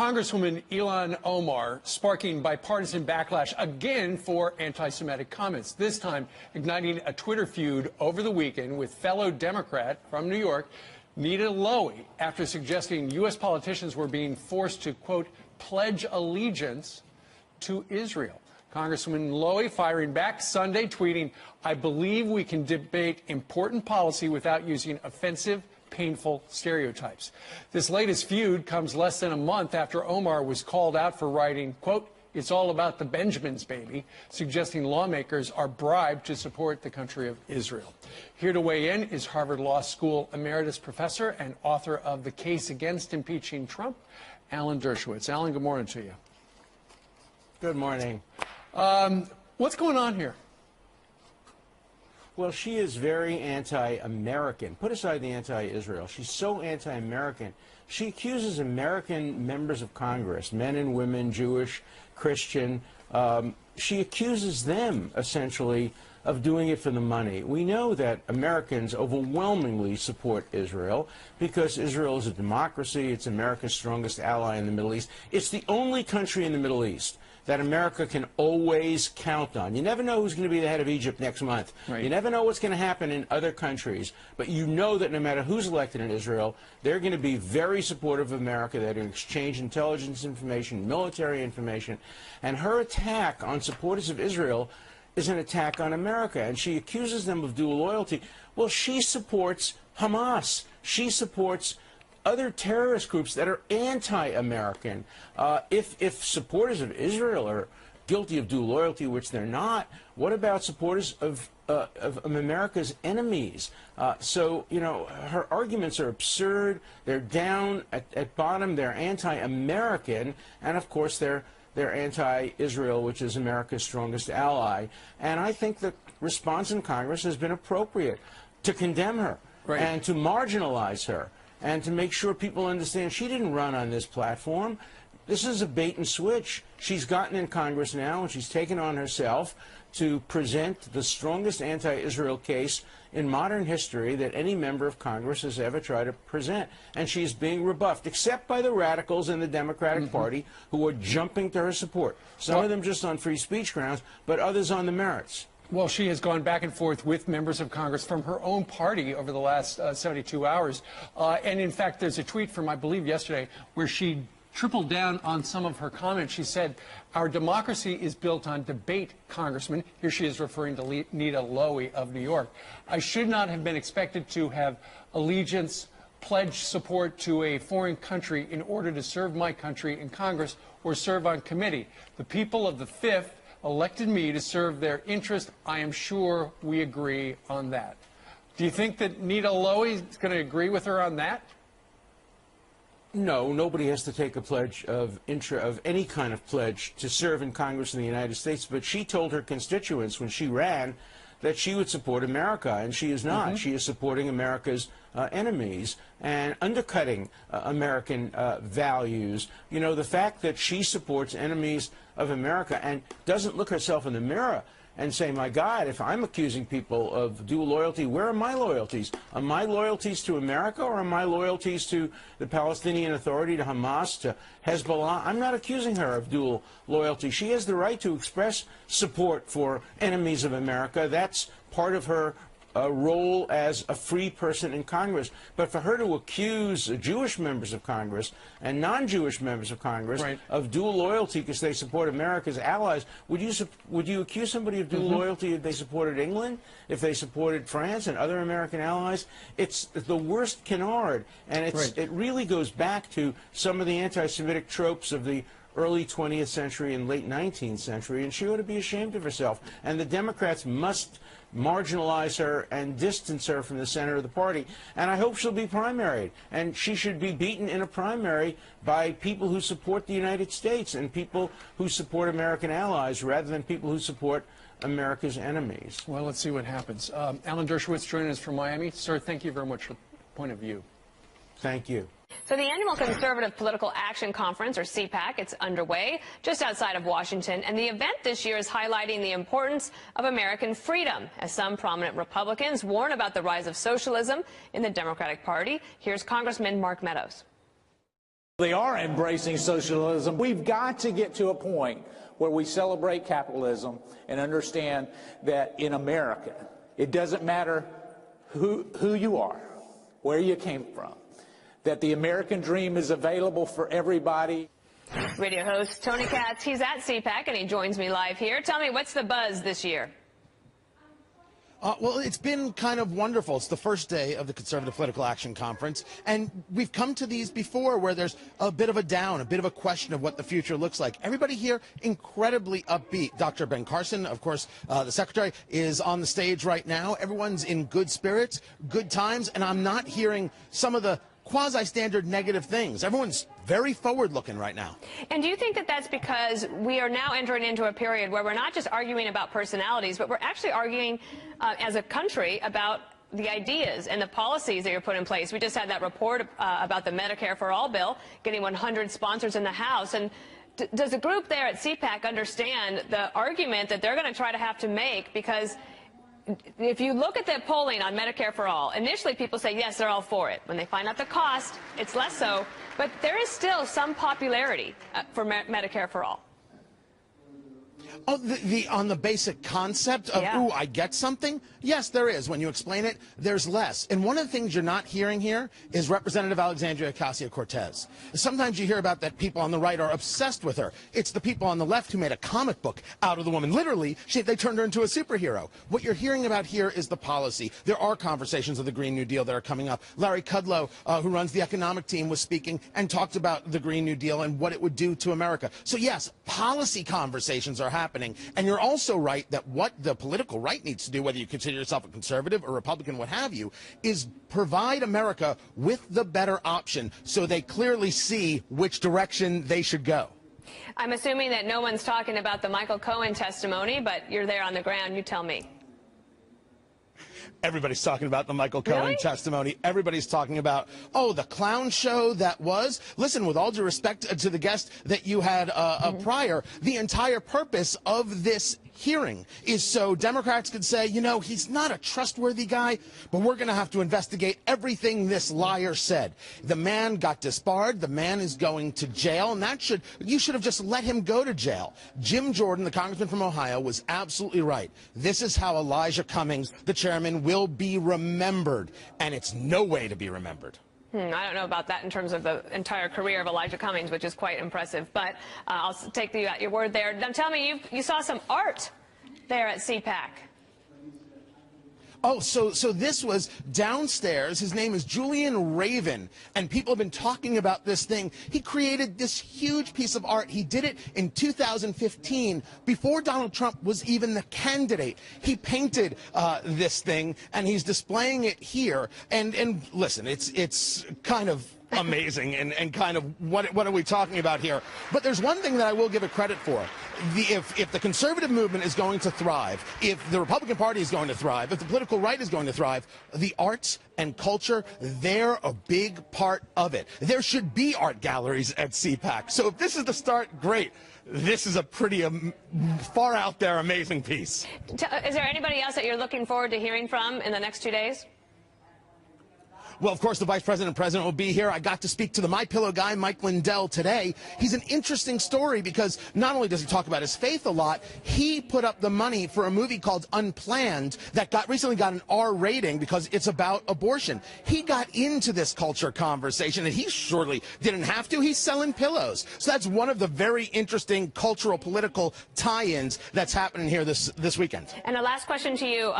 Congresswoman Ilhan Omar sparking bipartisan backlash again for anti-Semitic comments, this time igniting a Twitter feud over the weekend with fellow Democrat from New York, Nita Lowey, after suggesting U.S. politicians were being forced to, quote, pledge allegiance to Israel. Congresswoman Lowey firing back Sunday, tweeting, "I believe we can debate important policy without using offensive, painful stereotypes." This latest feud comes less than a month after Omar was called out for writing, quote, "It's all about the Benjamins, baby," suggesting lawmakers are bribed to support the country of Israel. Here to weigh in is Harvard Law School emeritus professor and author of The Case Against Impeaching Trump, Alan Dershowitz. Alan, good morning to you. Good morning. What's going on here? Well, she is very anti-American. Put aside the anti-Israel. She's so anti-American. She accuses American members of Congress, men and women, Jewish, Christian, she accuses them, essentially, of doing it for the money. We know that Americans overwhelmingly support Israel because Israel is a democracy. It's America's strongest ally in the Middle East. It's the only country in the Middle East that America can always count on. You never know who's going to be the head of Egypt next month. Right. You never know what's going to happen in other countries. But you know that no matter who's elected in Israel, they're going to be very supportive of America. They're going to exchange intelligence information, military information. And her attack on supporters of Israel is an attack on America. And she accuses them of dual loyalty. Well, she supports Hamas. She supports other terrorist groups that are anti-American. If supporters of Israel are guilty of dual loyalty, which they're not, what about supporters of America's enemies? So, you know, her arguments are absurd. They're down at bottom. They're anti-American. And, of course, they're anti-Israel, which is America's strongest ally. And I think the response in Congress has been appropriate to condemn her and to marginalize her, and to make sure people understand she didn't run on this platform. This is a bait and switch. She's gotten in Congress now, and she's taken on herself to present the strongest anti-Israel case in modern history that any member of Congress has ever tried to present. And she's being rebuffed, except by the radicals in the Democratic Party who are jumping to her support. Some of them just on free speech grounds, but others on the merits. Well, she has gone back and forth with members of Congress from her own party over the last 72 hours. And, in fact, there's a tweet from, I believe, yesterday where she tripled down on some of her comments. She said, "Our democracy is built on debate, Congressman." Here she is referring to Nita Lowey of New York. "I should not have been expected to have allegiance, pledge support to a foreign country in order to serve my country in Congress or serve on committee. The people of the 5th elected me to serve their interest. I am sure we agree on that." Do you think that Nita Lowey is going to agree with her on that? No, nobody has to take a pledge of any kind of pledge to serve in Congress in the United States. But she told her constituents when she ran that she would support America, and she is not. She is supporting America's enemies and undercutting American values. You know, the fact that she supports enemies of America and doesn't look herself in the mirror and say, my God, if I'm accusing people of dual loyalty, where are my loyalties? Are my loyalties to America, or are my loyalties to the Palestinian Authority, to Hamas, to Hezbollah? I'm not accusing her of dual loyalty. She has the right to express support for enemies of America. That's part of her role as a free person in Congress. But for her to accuse Jewish members of Congress and non-Jewish members of Congress of dual loyalty because they support America's allies, would you accuse somebody of dual loyalty if they supported England, if they supported France and other American allies? It's the worst canard, and it really goes back to some of the anti-Semitic tropes of the early 20th century and late 19th century, and she ought to be ashamed of herself. And the Democrats must marginalize her and distance her from the center of the party. And I hope she'll be primaried. And she should be beaten in a primary by people who support the United States and people who support American allies rather than people who support America's enemies. Well, let's see what happens. Alan Dershowitz joining us from Miami. Sir, thank you very much for the point of view. Thank you. So the annual Conservative Political Action Conference, or CPAC, it's underway just outside of Washington. And the event this year is highlighting the importance of American freedom, as some prominent Republicans warn about the rise of socialism in the Democratic Party. Here's Congressman Mark Meadows. They are embracing socialism. We've got to get to a point where we celebrate capitalism and understand that in America, it doesn't matter who you are, where you came from, that the American dream is available for everybody. Radio host Tony Katz, he's at CPAC and he joins me live here. Tell me, what's the buzz this year? Well, it's been kind of wonderful. It's the first day of the Conservative Political Action Conference, and we've come to these before where there's a bit of a down, a bit of a question of what the future looks like. Everybody here incredibly upbeat. Dr. Ben Carson, of course, the secretary, is on the stage right now. Everyone's in good spirits, good times, and I'm not hearing some of the quasi-standard negative things. Everyone's very forward-looking right now. And do you think that that's because we are now entering into a period where we're not just arguing about personalities, but we're actually arguing as a country about the ideas and the policies that you're put in place? We just had that report about the Medicare for All bill getting 100 sponsors in the House. And does the group there at CPAC understand the argument that they're going to try to have to make? Because if you look at the polling on Medicare for All, initially people say, yes, they're all for it. When they find out the cost, it's less so. But there is still some popularity for Medicare for All. Oh, on the basic concept of, Yeah. ooh, I get something? Yes, there is. When you explain it, there's less. And one of the things you're not hearing here is Representative Alexandria Ocasio-Cortez. Sometimes you hear about that people on the right are obsessed with her. It's the people on the left who made a comic book out of the woman. Literally, they turned her into a superhero. What you're hearing about here is the policy. There are conversations of the Green New Deal that are coming up. Larry Kudlow, who runs the economic team, was speaking and talked about the Green New Deal and what it would do to America. So yes, policy conversations are happening. And you're also right that what the political right needs to do, whether you consider yourself a conservative or Republican, what have you, is provide America with the better option so they clearly see which direction they should go. I'm assuming that no one's talking about the Michael Cohen testimony, but you're there on the ground. You tell me. Everybody's talking about the Michael Cohen Really? testimony. Everybody's talking about, oh, the clown show that was. Listen, with all due respect to the guest that you had prior, the entire purpose of this hearing is so Democrats could say, you know, he's not a trustworthy guy, but we're going to have to investigate everything this liar said. The man got disbarred. The man is going to jail, and you should have just let him go to jail. Jim Jordan, the congressman from Ohio, was absolutely right. This is how Elijah Cummings, the chairman, will be remembered, and it's no way to be remembered. I don't know about that in terms of the entire career of Elijah Cummings, which is quite impressive. But I'll take you at your word there. Now tell me, you saw some art there at CPAC. Oh, so this was downstairs. His name is Julian Raven, and people have been talking about this thing. He created this huge piece of art. He did it in 2015, before Donald Trump was even the candidate. He painted this thing, and he's displaying it here. And listen, it's kind of amazing and kind of what are we talking about here? But there's one thing that I will give it credit for. If the conservative movement is going to thrive, if the Republican Party is going to thrive, if the political right is going to thrive, the arts and culture, they're a big part of it. There should be art galleries at CPAC. So if this is the start, great. This is a pretty far out there amazing piece. Is there anybody else that you're looking forward to hearing from in the next 2 days? Well, of course, the Vice President and President will be here. I got to speak to the My Pillow guy, Mike Lindell, today. He's an interesting story because not only does he talk about his faith a lot, he put up the money for a movie called Unplanned that recently got an R rating because it's about abortion. He got into this culture conversation, and he surely didn't have to. He's selling pillows. So that's one of the very interesting cultural, political tie-ins that's happening here this weekend. And a last question to you.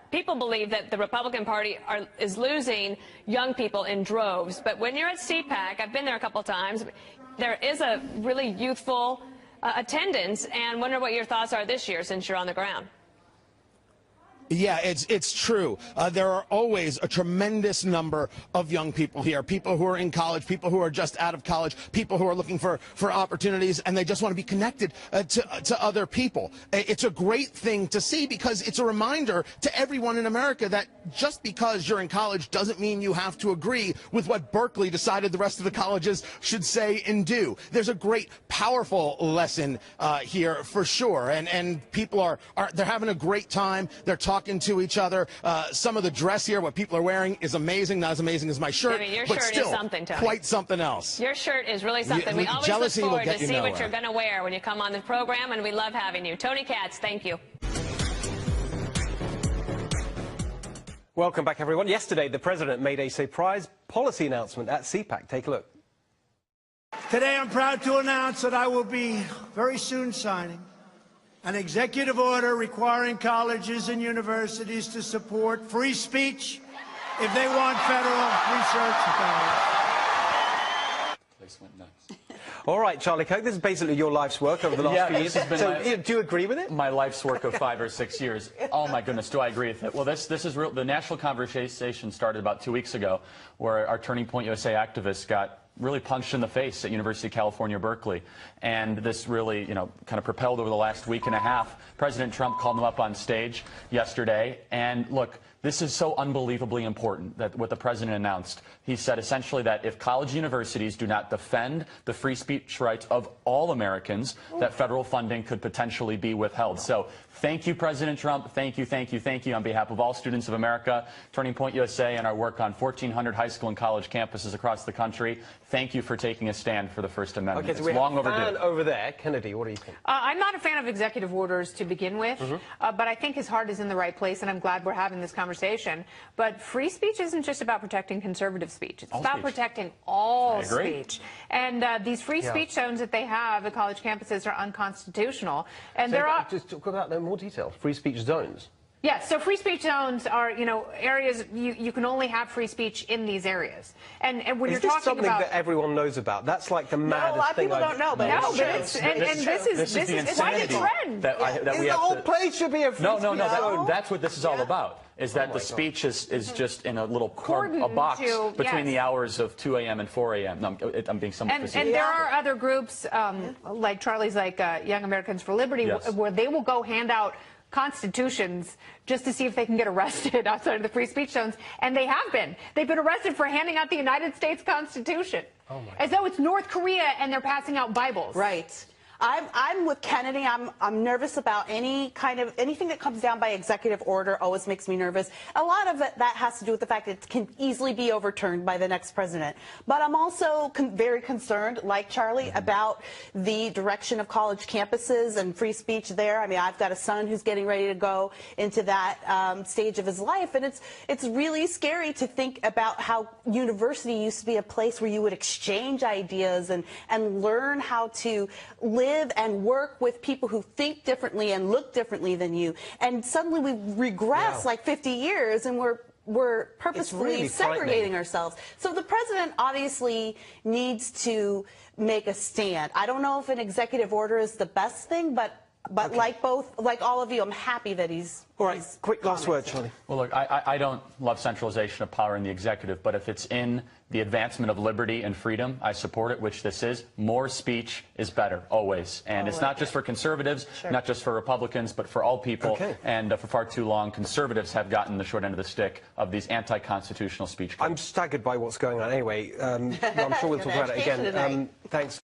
People believe that the Republican Party is losing young people in droves. But when you're at CPAC, I've been there a couple of times, there is a really youthful attendance, and wonder what your thoughts are this year since you're on the ground. Yeah, it's true. There are always a tremendous number of young people here, people who are in college, people who are just out of college, people who are looking for opportunities, and they just want to be connected to other people. It's a great thing to see because it's a reminder to everyone in America that just because you're in college doesn't mean you have to agree with what Berkeley decided the rest of the colleges should say and do. There's a great, powerful lesson here for sure, and people they're having a great time. They're talking talking to each other. Some of the dress here, what people are wearing, is amazing. Not as amazing as my shirt, I mean, your but shirt still is something, Tony. quite something else. Your shirt is really something. We always jealousy look will forward get to you see what nowhere. you're going to wear when you come on the program, and we love having you. Tony Katz, thank you. Welcome back, everyone. Yesterday, the president made a surprise policy announcement at CPAC. Take a look. Today, I'm proud to announce that I will be very soon signing an executive order requiring colleges and universities to support free speech if they want federal research funding. Place went nuts. All right, Charlie Kirk, this is basically your life's work over the last few years. So, do you agree with it? My life's work of 5 or 6 years. Oh my goodness, do I agree with it? Well, this is real. The national conversation started about 2 weeks ago, where our Turning Point USA activists got really punched in the face at University of California, Berkeley. And this really, kind of propelled over the last week and a half. President Trump called them up on stage yesterday. And look, this is so unbelievably important, that what the president announced. He said essentially that if college universities do not defend the free speech rights of all Americans, that federal funding could potentially be withheld. So thank you, President Trump. Thank you, thank you, thank you on behalf of all students of America, Turning Point USA, and our work on 1,400 high school and college campuses across the country. Thank you for taking a stand for the First Amendment. Okay, so it's long overdue. fan over there. Kennedy, what do you think? I'm not a fan of executive orders to begin with, but I think his heart is in the right place, and I'm glad we're having this conversation. But free speech isn't just about protecting conservative speech. It's about protecting all speech. And these free speech zones that they have at college campuses are unconstitutional. And there are... Just talk about that in more detail. Free speech zones. Yes, so free speech zones are, areas you can only have free speech in these areas. And when you're talking about... Is this something that everyone knows about? That's like the maddest thing. A lot of people don't know, but this is quite a trend. The whole place should be a free speech zone. That's what this is all about. Is that the speech is just in a little a box between the hours of 2 a.m. and 4 a.m. No, I'm being somewhat facetious. And there are other groups, like Charlie's, like Young Americans for Liberty, where they will go hand out constitutions just to see if they can get arrested outside of the free speech zones. And they have been. They've been arrested for handing out the United States Constitution. As though it's North Korea and they're passing out Bibles. Right. I'm with Kennedy. I'm nervous about anything that comes down by executive order. Always makes me nervous. A lot of that has to do with the fact that it can easily be overturned by the next president. But I'm also very concerned, like Charlie, about the direction of college campuses and free speech there. I mean, I've got a son who's getting ready to go into that stage of his life, and it's really scary to think about how university used to be a place where you would exchange ideas and learn how to live and work with people who think differently and look differently than you. And suddenly we regress like 50 years, and we're purposefully really segregating ourselves. So the president obviously needs to make a stand. I don't know if an executive order is the best thing, but like all of you, I'm happy that he's... All right, quick last word, Charlie. Well, look, I don't love centralization of power in the executive, but if it's in the advancement of liberty and freedom, I support it, which this is. More speech is better, always. And it's not just for conservatives, not just for Republicans, but for all people. And for far too long, conservatives have gotten the short end of the stick of these anti-constitutional speech. I'm staggered by what's going on. Anyway, I'm sure we'll talk about it again. Thanks.